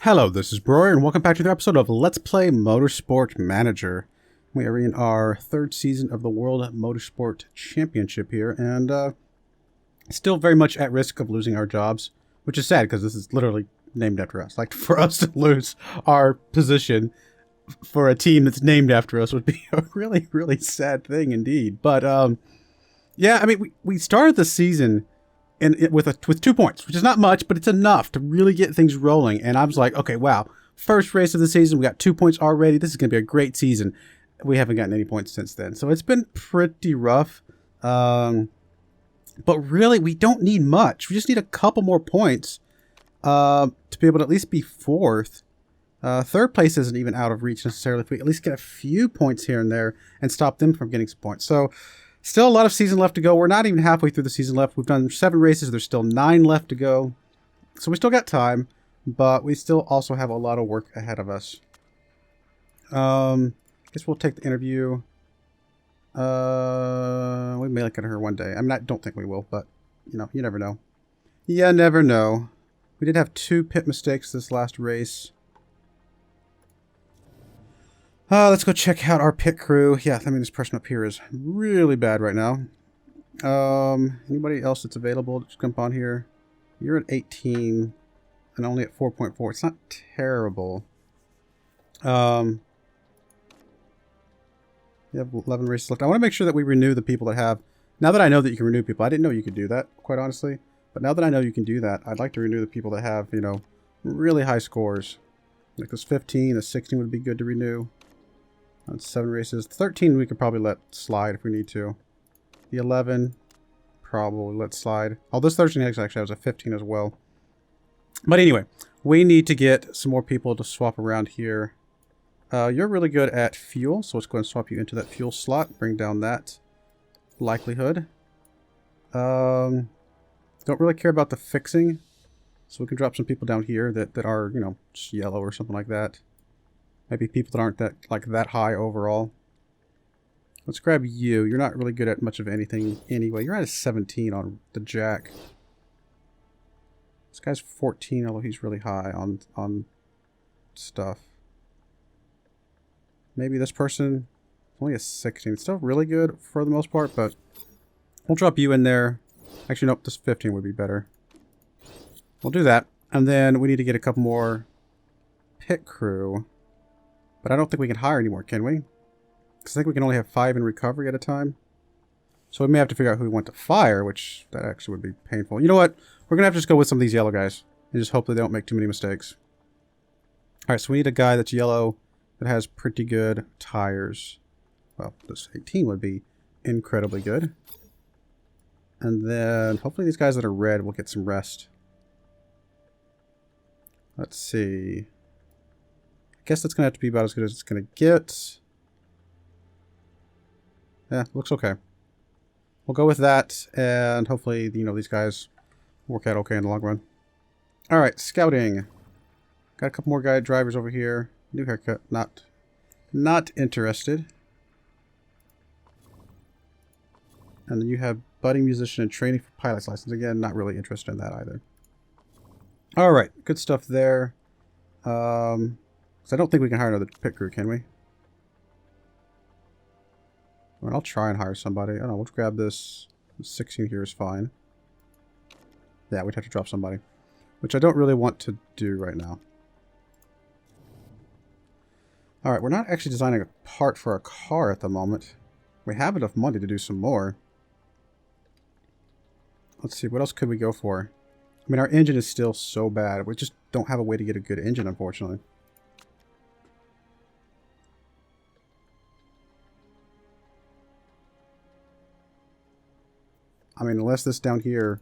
Hello, this is Broyar, and welcome back to another episode of Let's Play Motorsport Manager. We are in our third season of the World Motorsport Championship here, and still very much at risk of losing our jobs, which is sad because this is literally named after us. Like, for us to lose our position for a team that's named after us would be a really, really sad thing indeed. But, yeah, I mean, we started the season with 2 points, which is not much, but it's enough to really get things rolling. And I was like, okay, wow, first race of the season, we got 2 points already. This is going to be a great season. We haven't gotten any points since then, so it's been pretty rough. But really, we don't need much. We just need a couple more points to be able to at least be fourth. Third place isn't even out of reach necessarily if we at least get a few points here and there and stop them from getting some points. So still a lot of season left to go. We're not even halfway through the season left. We've done 7 races. There's still 9 left to go. So we still got time, but we still also have a lot of work ahead of us. Guess we'll take the interview. We may look at her one day. I mean, I don't think we will, but, you know, you never know. You never know. We did have 2 pit mistakes this last race. Let's go check out our pit crew. Yeah, I mean, this person up here is really bad right now. Anybody else that's available? Just jump on here. You're at 18 and only at 4.4. It's not terrible. You have 11 races left. I want to make sure that we renew the people that have... Now that I know that you can renew people, I didn't know you could do that, quite honestly. But now that I know you can do that, I'd like to renew the people that have, you know, really high scores. Like this 15, the 16 would be good to renew. That's 7 races. 13 we could probably let slide if we need to. The 11 probably let slide. Oh, this 13 actually has a 15 as well. But anyway, we need to get some more people to swap around here. You're really good at fuel, so let's go ahead and swap you into that fuel slot. Bring down that likelihood. Don't really care about the fixing, so we can drop some people down here that are, you know, just yellow or something like that. Maybe people that aren't that high overall. Let's grab you. You're not really good at much of anything anyway. You're at a 17 on the jack. This guy's 14, although he's really high on stuff. Maybe this person, only a 16. It's still really good for the most part, but we'll drop you in there. Actually, nope, this 15 would be better. We'll do that. And then we need to get a couple more pit crew. But I don't think we can hire anymore, can we? Because I think we can only have 5 in recovery at a time. So we may have to figure out who we want to fire, which that actually would be painful. You know what? We're going to have to just go with some of these yellow guys. And just hope that they don't make too many mistakes. Alright, so we need a guy that's yellow that has pretty good tires. Well, this 18 would be incredibly good. And then hopefully these guys that are red will get some rest. Let's see. I guess that's going to have to be about as good as it's going to get. Yeah, looks okay. We'll go with that, and hopefully, you know, these guys work out okay in the long run. Alright, scouting. Got a couple more guy drivers over here. New haircut. Not interested. And then you have budding musician and training for pilot's license. Again, not really interested in that either. Alright, good stuff there. So I don't think we can hire another pit crew, can we? I mean, I'll try and hire somebody. I don't know, we'll grab this. 16 here is fine. Yeah, we'd have to drop somebody. Which I don't really want to do right now. Alright, we're not actually designing a part for a car at the moment. We have enough money to do some more. Let's see, what else could we go for? I mean, our engine is still so bad. We just don't have a way to get a good engine, unfortunately. I mean, unless this down here...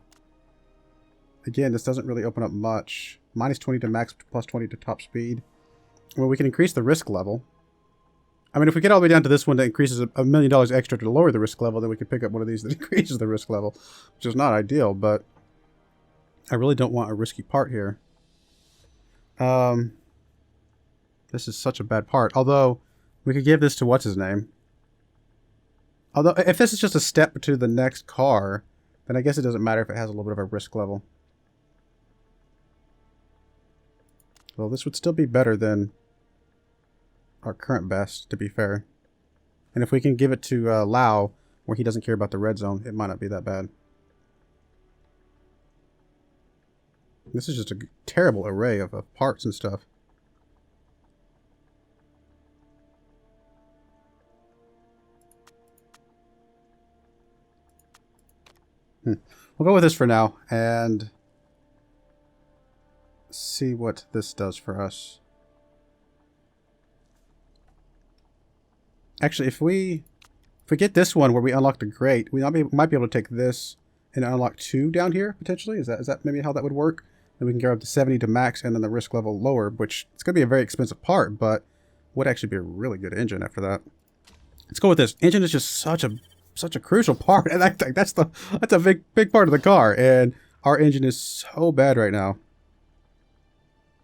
Again, this doesn't really open up much. Minus 20 to max, plus 20 to top speed. Well, we can increase the risk level. I mean, if we get all the way down to this one that increases $1 million extra to lower the risk level, then we could pick up one of these that increases the risk level. Which is not ideal, but... I really don't want a risky part here. This is such a bad part. Although, we could give this to what's-his-name. Although, if this is just a step to the next car, then I guess it doesn't matter if it has a little bit of a risk level. Well, this would still be better than our current best, to be fair. And if we can give it to Lau, where he doesn't care about the red zone, it might not be that bad. This is just a terrible array of parts and stuff. We'll go with this for now and see what this does for us. Actually, if we get this one where we unlock the grate, we might be able to take this and unlock 2 down here potentially. Is that maybe how that would work? Then we can go up to 70 to max and then the risk level lower, which it's going to be a very expensive part, but would actually be a really good engine after that. Let's go with this. Engine is just such a crucial part, and that's a big part of the car, and our engine is so bad right now.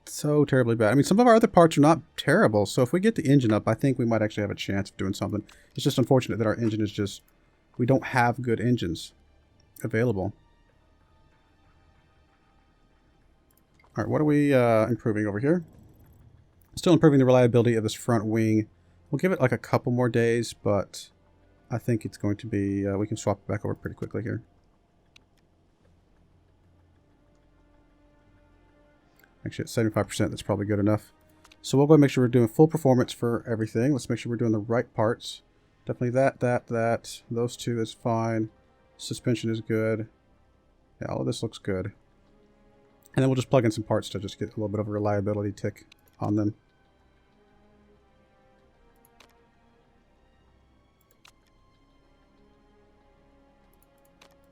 So terribly bad. I mean, some of our other parts are not terrible, so if we get the engine up, I think we might actually have a chance of doing something. It's just unfortunate that our engine is just... we don't have good engines available. Alright, what are we improving over here? Still improving the reliability of this front wing. We'll give it like a couple more days, but I think it's going to be... we can swap it back over pretty quickly here. Actually, at 75%, that's probably good enough. So we'll go and make sure we're doing full performance for everything. Let's make sure we're doing the right parts. Definitely that. Those 2 is fine. Suspension is good. Yeah, all of this looks good. And then we'll just plug in some parts to just get a little bit of a reliability tick on them.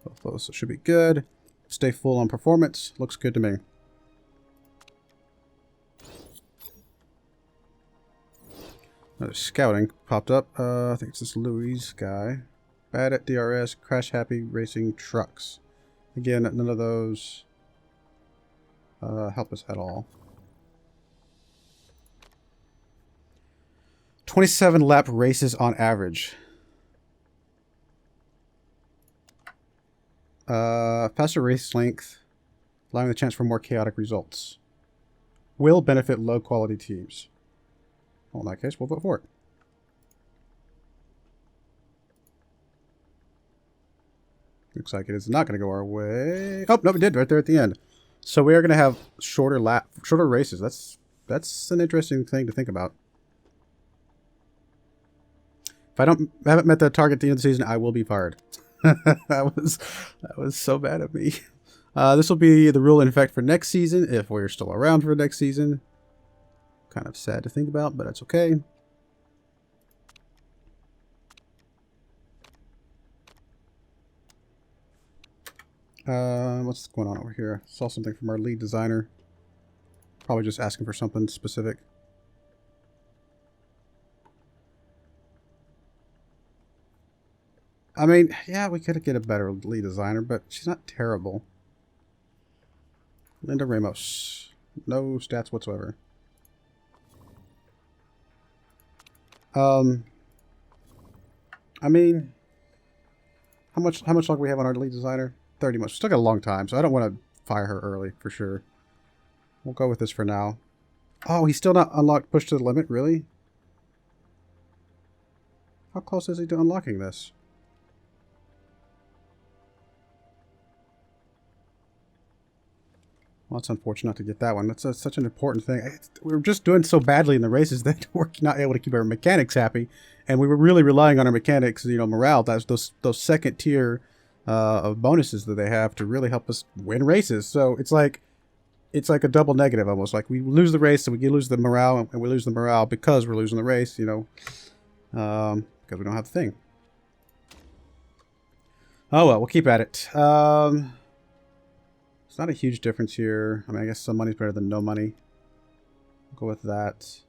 Both those should be good. Stay full on performance. Looks good to me. Another scouting popped up. I think it's this Louis guy. Bad at DRS, crash happy racing trucks. Again, none of those help us at all. 27 lap races on average. Faster race length, allowing the chance for more chaotic results. Will benefit low quality teams. Well, in that case, we'll vote for it. Looks like it is not going to go our way. Oh, no, it did right there at the end. So we are going to have shorter races. That's an interesting thing to think about. If I haven't met the target at the end of the season, I will be fired. that was so bad of me. This will be the rule in effect for next season, if we're still around for next season. Kind of sad to think about, but that's okay. What's going on over here? Saw something from our lead designer. Probably just asking for something specific. I mean, yeah, we could get a better lead designer, but she's not terrible. Linda Ramos. No stats whatsoever. I mean, how much longer we have on our lead designer? 30 months. Still got a long time, so I don't want to fire her early for sure. We'll go with this for now. Oh, he's still not unlocked, pushed to the limit, really? How close is he to unlocking this? Well, it's unfortunate not to get that one. That's such an important thing. We were just doing so badly in the races that we're not able to keep our mechanics happy, and we were really relying on our mechanics, morale. That's those second tier of bonuses that they have to really help us win races. So it's like a double negative almost. Like we lose the race, so we lose the morale, and we lose the morale because we're losing the race. Because we don't have the thing. Oh well, we'll keep at it. It's not a huge difference here. I mean, I guess some money's better than no money. We'll go with that.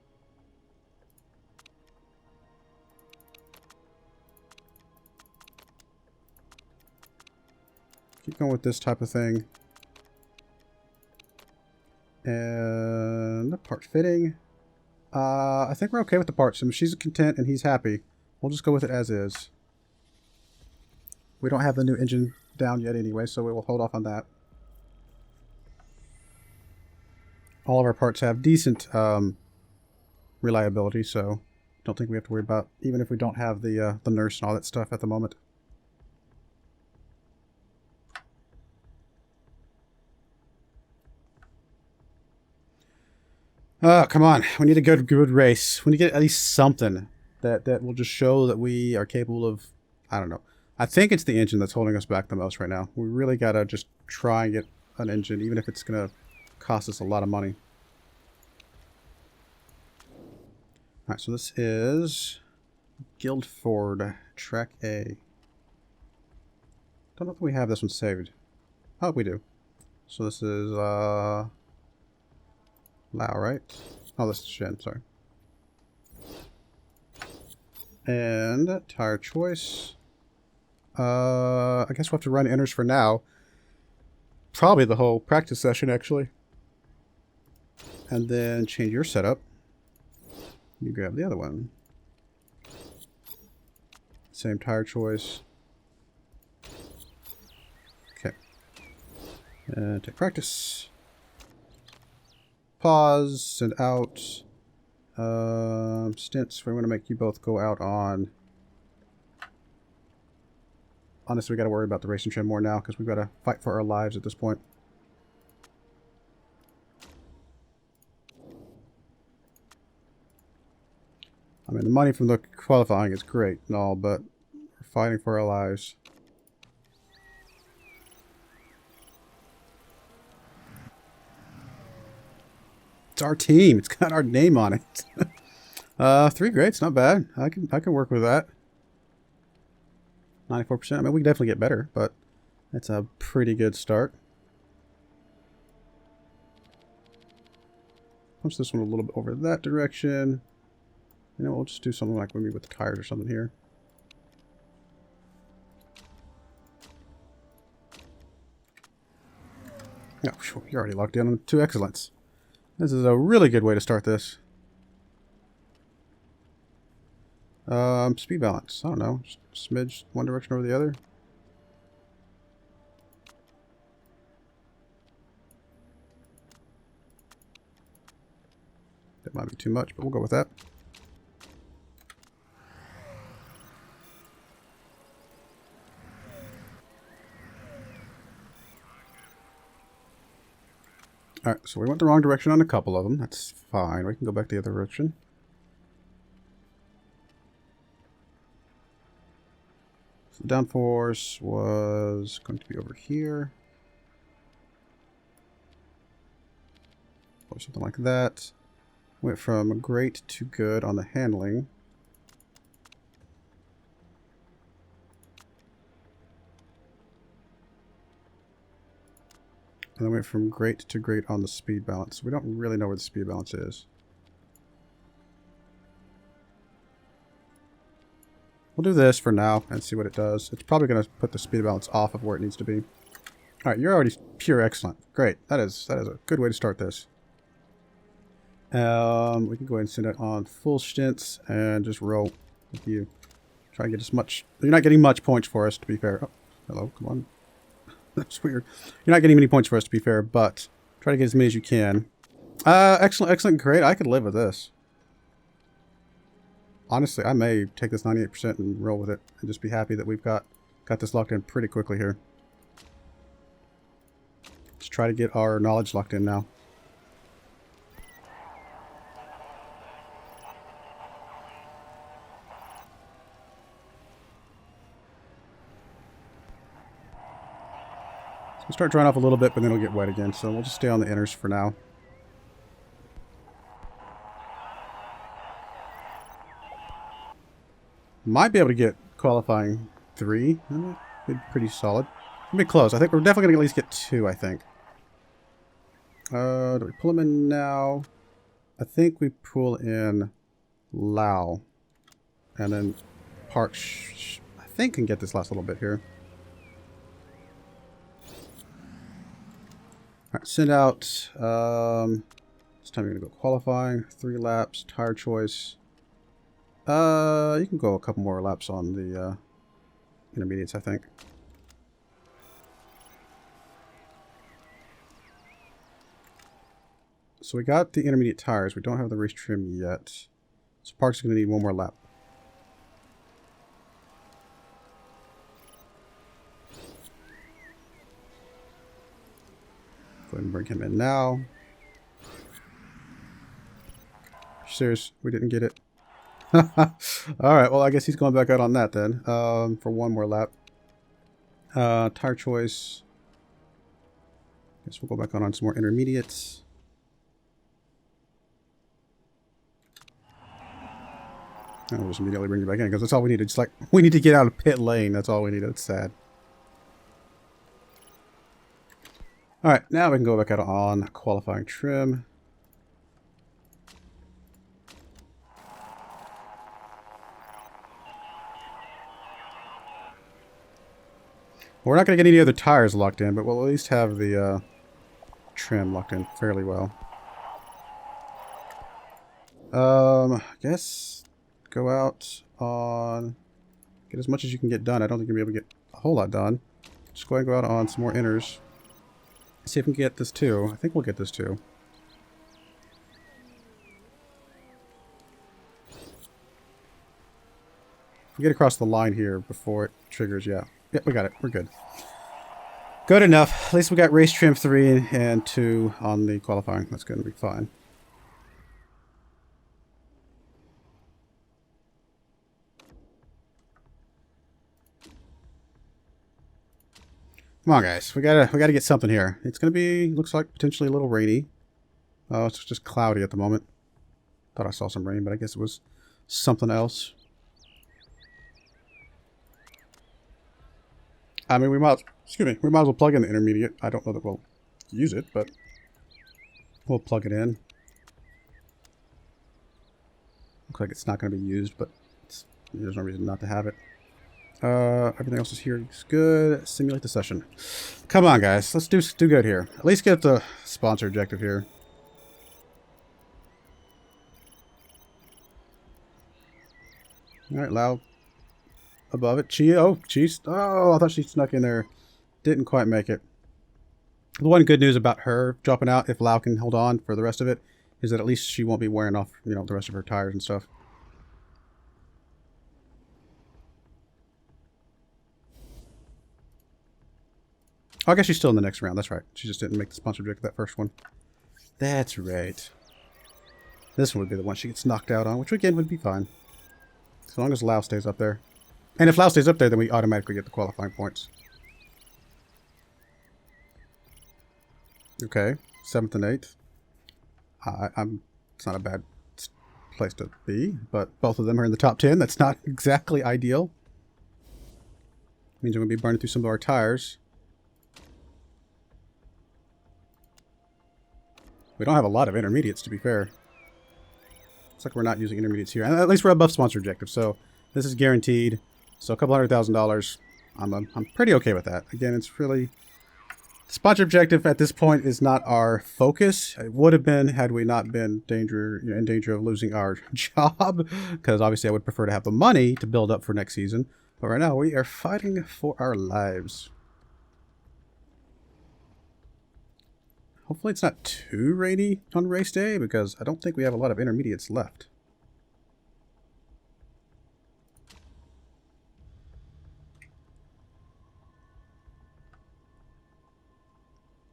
Keep going with this type of thing. And the part fitting. I think we're okay with the parts. I mean, she's content and he's happy. We'll just go with it as is. We don't have the new engine down yet anyway, so we will hold off on that. All of our parts have decent reliability, so don't think we have to worry about, even if we don't have the nurse and all that stuff at the moment. Oh, come on. We need a good race. We need to get at least something that will just show that we are capable of, I don't know. I think it's the engine that's holding us back the most right now. We really got to just try and get an engine, even if it's going to cost us a lot of money. Alright, so this is Guildford, Track A. Don't know if we have this one saved. Oh, we do. So this is, Lao, right? Oh, this is Shen, sorry. And tire choice. I guess we'll have to run inners for now. Probably the whole practice session, actually. And then change your setup. You grab the other one. Same tire choice. Okay. And take practice. Pause, send out. Stints, we want to make you both go out on. Honestly, we got to worry about the racing trim more now because we've got to fight for our lives at this point. I mean, the money from the qualifying is great and all, but we're fighting for our lives. It's our team. It's got our name on it. 3 grades, not bad. I can work with that. 94%. I mean, we can definitely get better, but that's a pretty good start. Punch this one a little bit over that direction. You know, we'll just do something like maybe with the tires or something here. Yeah, you're already locked in on 2 excellence. This is a really good way to start this. Speed balance. I don't know. Just a smidge one direction over the other. That might be too much, but we'll go with that. Alright, so we went the wrong direction on a couple of them. That's fine. We can go back the other direction. So the downforce was going to be over here. Or something like that. Went from great to good on the handling. And then went from great to great on the speed balance. We don't really know where the speed balance is. We'll do this for now and see what it does. It's probably going to put the speed balance off of where it needs to be. Alright, you're already pure excellent. Great. That is a good way to start this. We can go ahead and send it on full stints and just roll with you. Try and get as much... You're not getting much points for us, to be fair. Oh, hello, come on. That's weird. You're not getting many points for us, to be fair, but try to get as many as you can. Excellent, excellent, great. I could live with this. Honestly, I may take this 98% and roll with it and just be happy that we've got this locked in pretty quickly here. Let's try to get our knowledge locked in now. We'll start drying off a little bit, but then it'll get wet again, so we'll just stay on the inners for now. Might be able to get qualifying 3. That'd be pretty solid. It'll be close. I think we're definitely going to at least get 2, I think. Do we pull them in now? I think we pull in Lao. And then Park, I think, can get this last little bit here. Alright, send out, this time you're going to go qualifying, 3 laps, tire choice. You can go a couple more laps on the intermediates, I think. So we got the intermediate tires. We don't have the race trim yet. So Park's going to need one more lap. Go ahead and bring him in now. Serious, we didn't get it. Alright, well I guess he's going back out on that then. For one more lap. Tire choice. Guess we'll go back on some more intermediates. I'll just immediately bring you back in because that's all we needed. Just like, we need to get out of pit lane. That's all we needed. It's sad. Alright, now we can go back out on qualifying trim. We're not going to get any other tires locked in, but we'll at least have the trim locked in fairly well. I guess go out on... Get as much as you can get done. I don't think you'll be able to get a whole lot done. Just go ahead and go out on some more inners. See if we can get this too. I think we'll get this too. If we get across the line here before it triggers, yeah. Yep, we got it. We're good. Good enough. At least we got race trim 3 and 2 on the qualifying. That's going to be fine. Come on, guys. We gotta get something here. It's gonna be, looks like, potentially a little rainy. Oh, it's just cloudy at the moment. Thought I saw some rain, but I guess it was something else. I mean, we might as well plug in the intermediate. I don't know that we'll use it, but we'll plug it in. Looks like it's not going to be used, but there's no reason not to have it. Everything else is here. It's good. Simulate the session. Come on, guys. Let's do good here. At least get the sponsor objective here. All right, Lau above it. Oh, I thought she snuck in there. Didn't quite make it. The one good news about her dropping out, if Lau can hold on for the rest of it, is that at least she won't be wearing off, you know, the rest of her tires and stuff. Oh, I guess she's still in the next round. That's right. She just didn't make the sponsor objective that first one. That's right. This one would be the one she gets knocked out on, which again would be fine. As long as Lau stays up there. And if Lau stays up there, then we automatically get the qualifying points. Okay. 7th and 8th. It's not a bad place to be, but both of them are in the top 10. That's not exactly ideal. Means we're going to be burning through some of our tires. We don't have a lot of intermediates, to be fair. Looks like we're not using intermediates here. And at least we're above sponsor objective, so this is guaranteed. So a couple $100,000. I'm pretty okay with that. Again, it's really... Sponsor objective at this point is not our focus. It would have been had we not been in danger of losing our job. Because obviously I would prefer to have the money to build up for next season. But right now we are fighting for our lives. Hopefully it's not too rainy on race day, because I don't think we have a lot of intermediates left.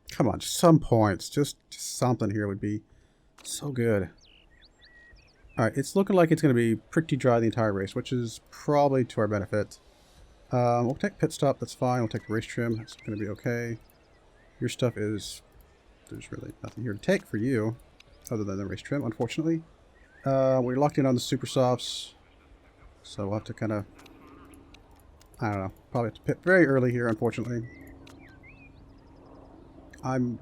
Come on, just some points. Just something here would be so good. Alright, it's looking like it's going to be pretty dry the entire race, which is probably to our benefit. We'll take pit stop, that's fine. We'll take the race trim, that's going to be okay. Your stuff is... There's really nothing here to take for you, other than the race trim, unfortunately. We're locked in on the super softs, so we'll have to kind of... I don't know, probably have to pit very early here, unfortunately. I'm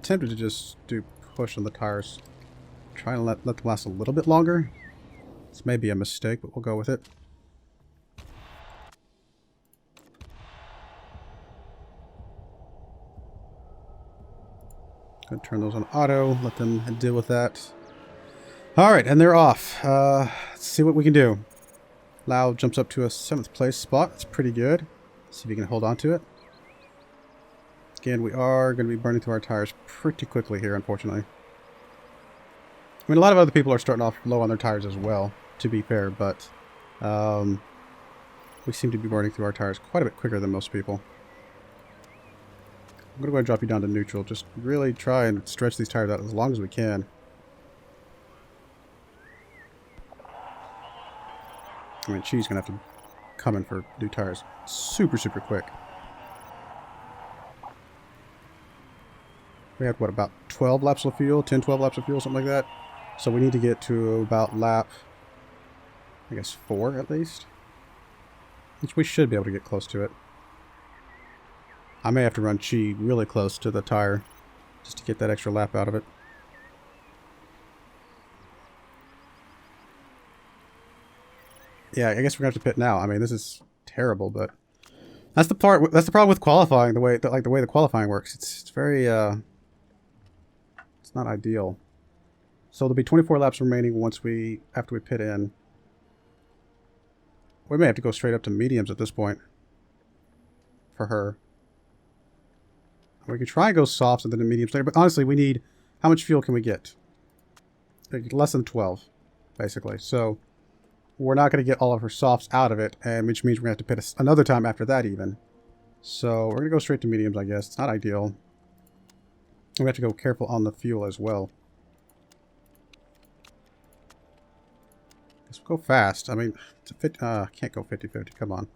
tempted to just do push on the tires. Try and let them last a little bit longer. This may be a mistake, but we'll go with it. Gonna turn those on auto, let them deal with that. Alright, and they're off. Let's see what we can do. Lau jumps up to a 7th place spot. That's pretty good. See if he can hold on to it. Again, we are going to be burning through our tires pretty quickly here, unfortunately. I mean, a lot of other people are starting off low on their tires as well, to be fair, but we seem to be burning through our tires quite a bit quicker than most people. I'm going to go ahead and drop you down to neutral. Just really try and stretch these tires out as long as we can. I mean, she's going to have to come in for new tires super, super quick. We have, what, about 12 laps of fuel? 10, 12 laps of fuel, something like that. So we need to get to about lap, I guess, 4 at least. Which we should be able to get close to it. I may have to run Chi really close to the tire just to get that extra lap out of it. Yeah, I guess we're gonna have to pit now. I mean, this is terrible, but that's the part. That's the problem with qualifying. The way the qualifying works, it's very it's not ideal. So there'll be 24 laps remaining after we pit in. We may have to go straight up to mediums at this point for her. We can try and go softs and then to mediums later, but honestly, we need, how much fuel can we get? Less than 12, basically. So we're not going to get all of her softs out of it, and which means we're going to have to pit another time after that even. So we're going to go straight to mediums, I guess. It's not ideal. We have to go careful on the fuel as well. Guess we'll go fast. I mean, it's a can't go 50-50. Come on.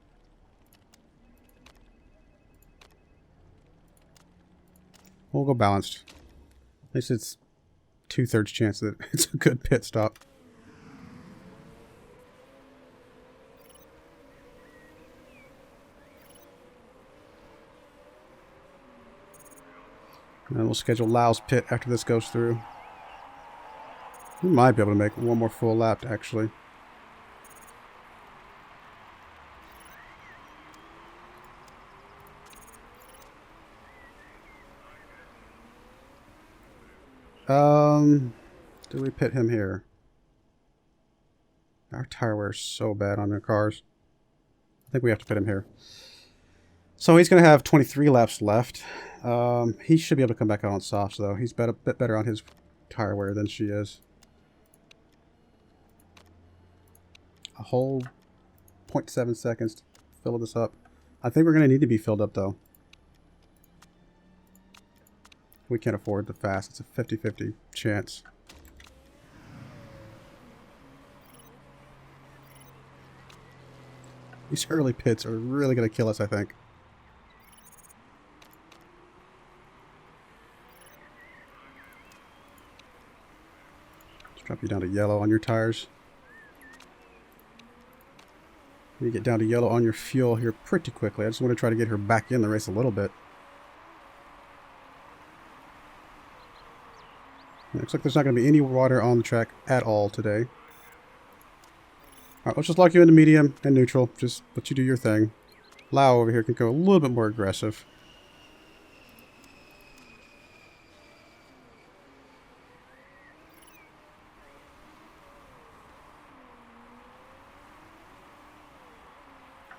We'll go balanced. At least it's 2/3 chance that it's a good pit stop. And then we'll schedule Lau's pit after this goes through. We might be able to make one more full lap, actually. Do we pit him here? Our tire wear is so bad on their cars. I think we have to pit him here. So he's going to have 23 laps left. He should be able to come back out on softs, though. He's a bit better on his tire wear than she is. A whole 0.7 seconds to fill this up. I think we're going to need to be filled up, though. We can't afford the fast. It's a 50-50 chance. These early pits are really going to kill us, I think. Let's drop you down to yellow on your tires. You get down to yellow on your fuel here pretty quickly. I just want to try to get her back in the race a little bit. Looks like there's not going to be any water on the track at all today. Alright, let's just lock you into medium and neutral. Just let you do your thing. Lau over here can go a little bit more aggressive.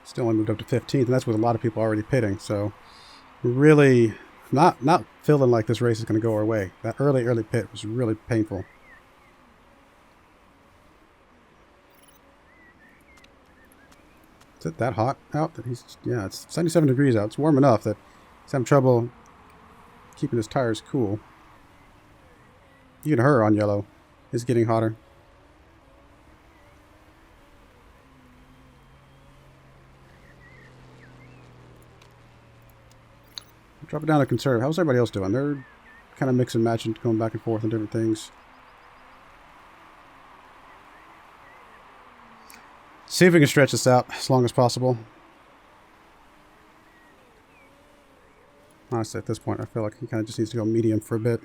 Still only moved up to 15th, and that's with a lot of people already pitting, so really not feeling like this race is going to go our way. That early pit was really painful. Is it that hot out? That yeah, it's 77 degrees out. It's warm enough that he's having trouble keeping his tires cool. Even her on yellow is getting hotter. Drop it down to conserve. How's everybody else doing? They're kind of mix and match and going back and forth on different things. See if we can stretch this out as long as possible. Honestly, at this point, I feel like he kind of just needs to go medium for a bit.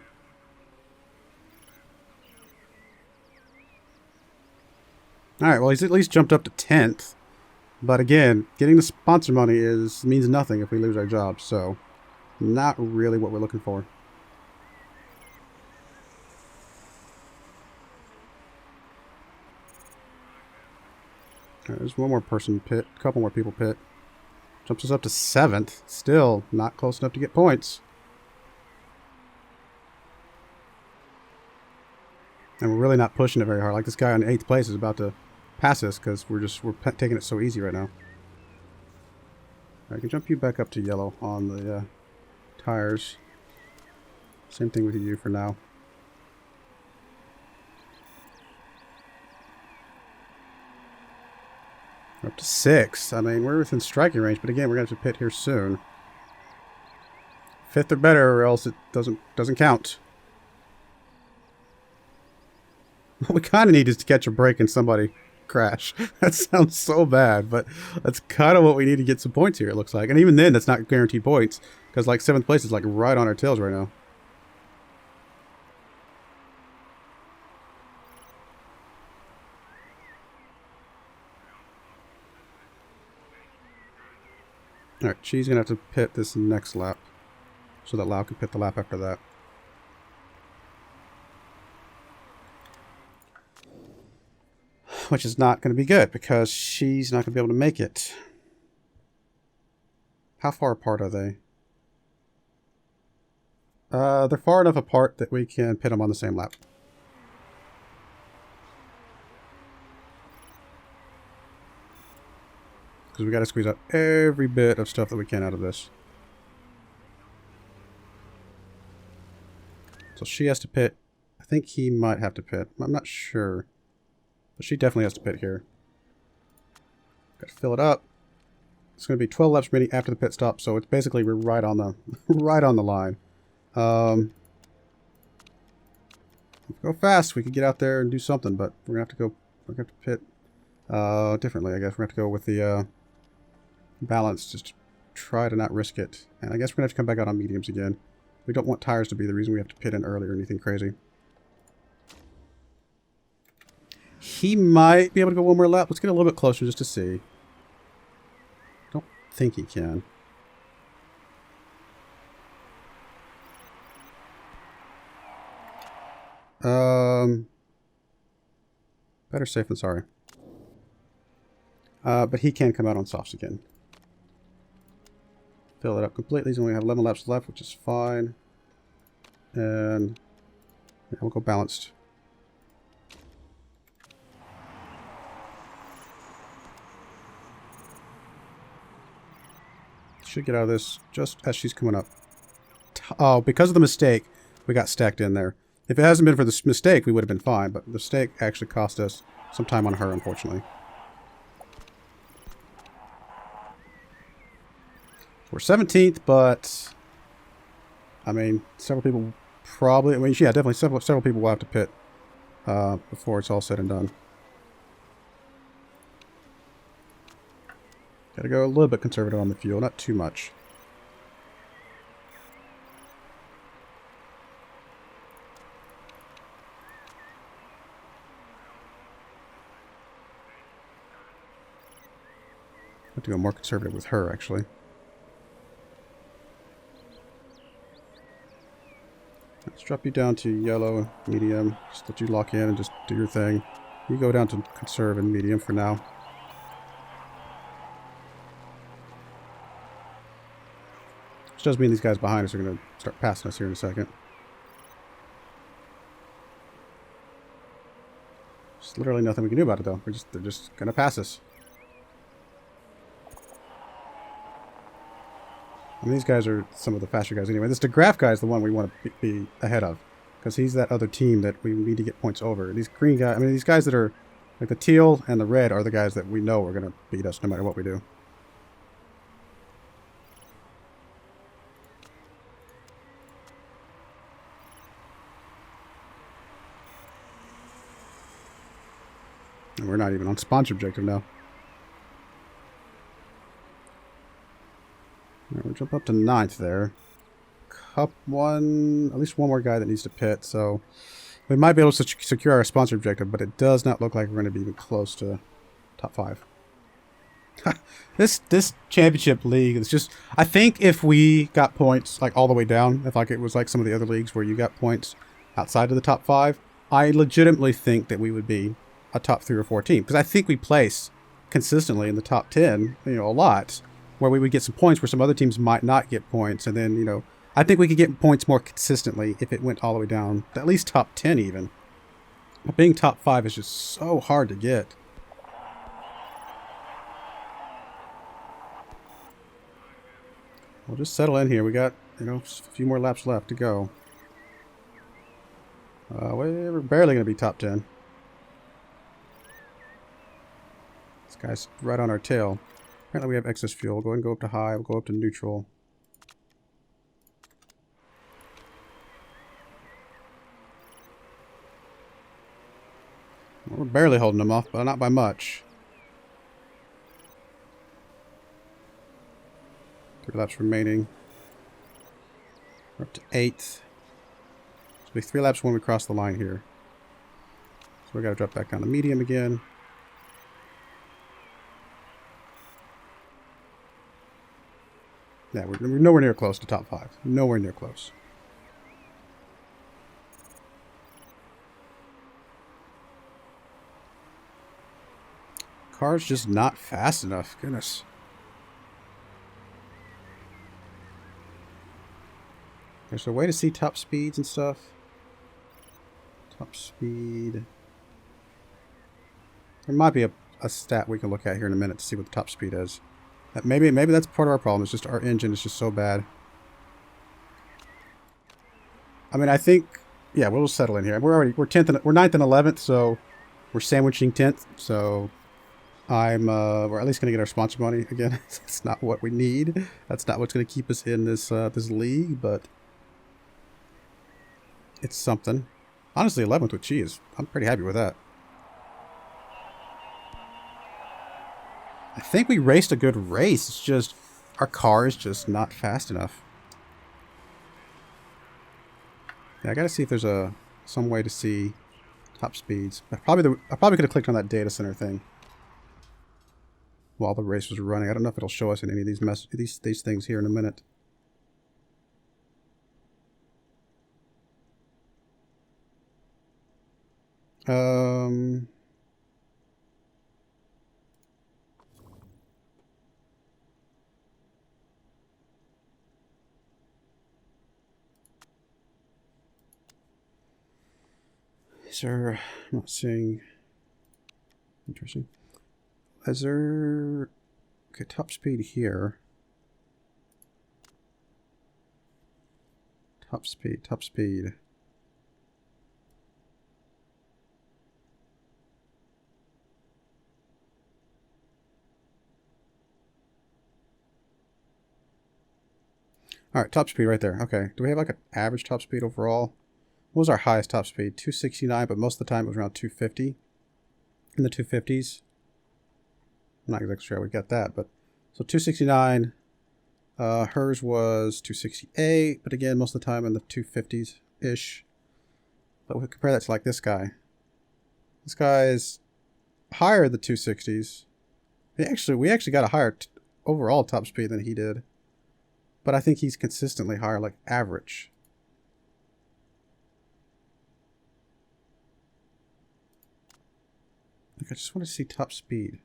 Alright, well, he's at least jumped up to 10th. But again, getting the sponsor money means nothing if we lose our job, so not really what we're looking for. Right, there's one more person pit, a couple more people pit. Jumps us up to 7th. Still not close enough to get points. And we're really not pushing it very hard. Like this guy on 8th place is about to pass us because we're taking it so easy right now. I can jump you back up to yellow on the tires. Same thing with you for now. We're up to 6. I mean, we're within striking range, but again, we're going to have to pit here soon. 5th or better, or else it doesn't count. What we kind of need is to catch a break and somebody crash. That sounds so bad, but that's kind of what we need to get some points here, it looks like. And even then, that's not guaranteed points, because like 7th place is like right on our tails right now. Alright, she's going to have to pit this next lap, so that Lau can pit the lap after that. Which is not going to be good, because she's not going to be able to make it. How far apart are they? They're far enough apart that we can pit them on the same lap. Because we got to squeeze out every bit of stuff that we can out of this. So she has to pit. I think he might have to pit. I'm not sure. But she definitely has to pit here. Got to fill it up. It's going to be 12 laps remaining after the pit stop, so it's basically we're right on the right on the line. If we go fast, we could get out there and do something, but we're going to have to go. We're going to have to pit differently, I guess. We're going to have to go with the balance, just try to not risk it. And I guess we're going to have to come back out on mediums again. We don't want tires to be the reason we have to pit in early or anything crazy. He might be able to go one more lap. Let's get a little bit closer just to see. I don't think he can. Better safe than sorry. But he can come out on softs again. Fill it up completely. He's only have 11 laps left, which is fine. And yeah, we'll go balanced. Should get out of this just as she's coming up. Oh, because of the mistake, we got stacked in there. If it hasn't been for this mistake, we would have been fine, but the mistake actually cost us some time on her, unfortunately. We're 17th, but I mean, several people probably, I mean, yeah, definitely several people will have to pit before it's all said and done. Gotta go a little bit conservative on the fuel, not too much. I have to go more conservative with her, actually. Let's drop you down to yellow, medium. Just let you lock in and just do your thing. You go down to conserve and medium for now. Which does mean these guys behind us are going to start passing us here in a second. There's literally nothing we can do about it, though. They're just going to pass us. And these guys are some of the faster guys anyway. This DeGraff guy is the one we want to be ahead of. Because he's that other team that we need to get points over. These green guys, I mean, these guys that are, like the teal and the red are the guys that we know are going to beat us no matter what we do. And we're not even on sponsor objective now. Alright, we'll jump up to 9th there. At least one more guy that needs to pit, so we might be able to secure our sponsor objective, but it does not look like we're going to be even close to top 5. This championship league is just, I think if we got points like all the way down, if like it was like some of the other leagues where you got points outside of the top 5, I legitimately think that we would be a top 3 or 4 team, because I think we place consistently in the top 10, you know, a lot, where we would get some points where some other teams might not get points, and then, you know, I think we could get points more consistently if it went all the way down to at least top 10 even. But being top 5 is just so hard to get. We'll just settle in here. We got, you know, just a few more laps left to go. We're barely going to be top 10. This guy's right on our tail. Apparently we have excess fuel. We'll go ahead and go up to high. We'll go up to neutral. We're barely holding them off, but not by much. 3 laps remaining. We're up to 8th. It'll be 3 laps when we cross the line here. So we got to drop back down to medium again. Yeah, we're nowhere near close to top 5. Nowhere near close. Car's just not fast enough. Goodness. There's a way to see top speeds and stuff. Top speed. There might be a stat we can look at here in a minute to see what the top speed is. Maybe that's part of our problem. It's just our engine is just so bad. I mean, I think, yeah, we'll settle in here. We're 10th and we're 9th and 11th, so we're sandwiching 10th. So we're at least going to get our sponsor money again. It's not what we need. That's not what's going to keep us in this this league, but it's something. Honestly, 11th with cheese. I'm pretty happy with that. I think we raced a good race. It's just our car is just not fast enough. Yeah, I gotta see if there's some way to see top speeds. I probably could have clicked on that data center thing while the race was running. I don't know if it'll show us in any of these things here in a minute. Is there... I'm not seeing... Interesting. Is there... Okay, top speed here. Top speed, top speed. Alright, top speed right there. Okay. Do we have like an average top speed overall? What was our highest top speed? 269, but most of the time it was around 250. In the 250s. I'm not exactly sure how we got that, but... So 269. Hers was 268, but again, most of the time in the 250s-ish. But we compare that to like this guy. This guy is higher than 260s. We actually got a higher overall top speed than he did. But I think he's consistently higher, like average. Like, I just want to see top speed.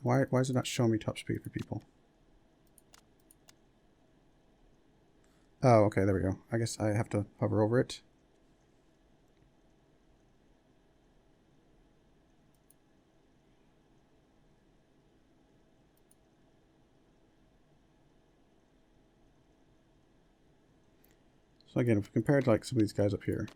Why is it not showing me top speed for people? Oh, okay, there we go. I guess I have to hover over it. So again, if we compare it to like some of these guys up here.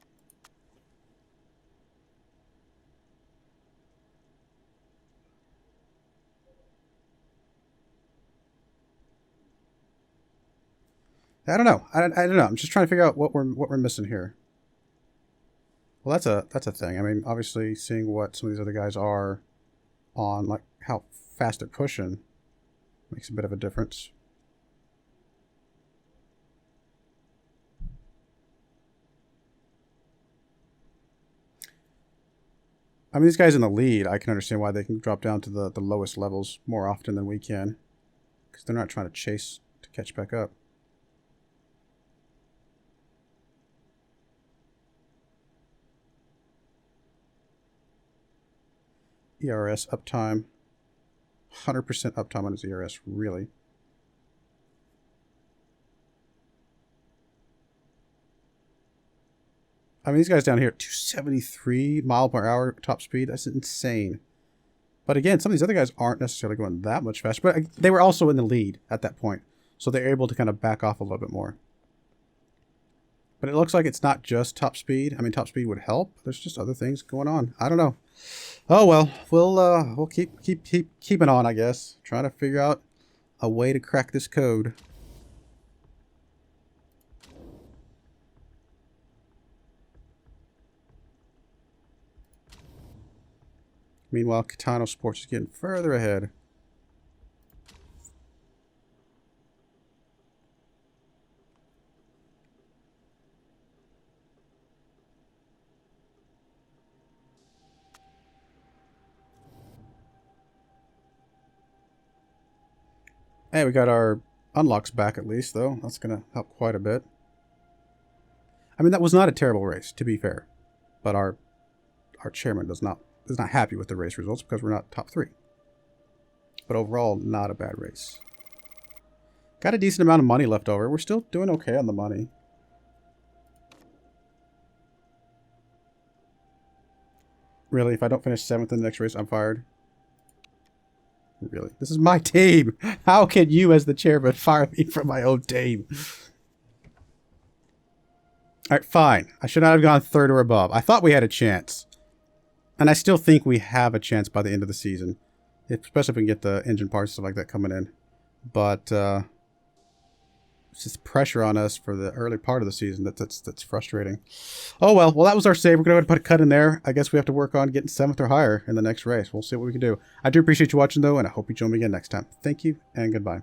I don't know. I don't know. I'm just trying to figure out what we're missing here. Well, that's a thing. I mean, obviously, seeing what some of these other guys are on, like how fast they're pushing, makes a bit of a difference. I mean, these guys in the lead, I can understand why they can drop down to the lowest levels more often than we can, because they're not trying to chase to catch back up. ERS uptime. 100% uptime on his ERS, really. I mean, these guys down here, 273 mile per hour top speed. That's insane. But again, some of these other guys aren't necessarily going that much faster. But they were also in the lead at that point. So they're able to kind of back off a little bit more. But it looks like it's not just top speed. I mean, top speed would help. There's just other things going on. I don't know. Oh, well. We'll keep on, I guess. Trying to figure out a way to crack this code. Meanwhile, Katano Sports is getting further ahead. Hey, we got our unlocks back at least, though. That's going to help quite a bit. I mean, that was not a terrible race, to be fair. But our chairman is not happy with the race results because we're not top 3. But overall, not a bad race. Got a decent amount of money left over. We're still doing okay on the money. Really, if I don't finish 7th in the next race, I'm fired. Really? This is my team. How can you, as the chairman, fire me from my own team? Alright, fine. I should not have gone 3rd or above. I thought we had a chance. And I still think we have a chance by the end of the season. Especially if we can get the engine parts and stuff like that coming in. But, it's just pressure on us for the early part of the season that's frustrating. Oh well, that was our save. We're going to put a cut in there. I guess we have to work on getting 7th or higher in the next race. We'll see what we can do. I do appreciate you watching though, and I hope you join me again next time. Thank you, and goodbye.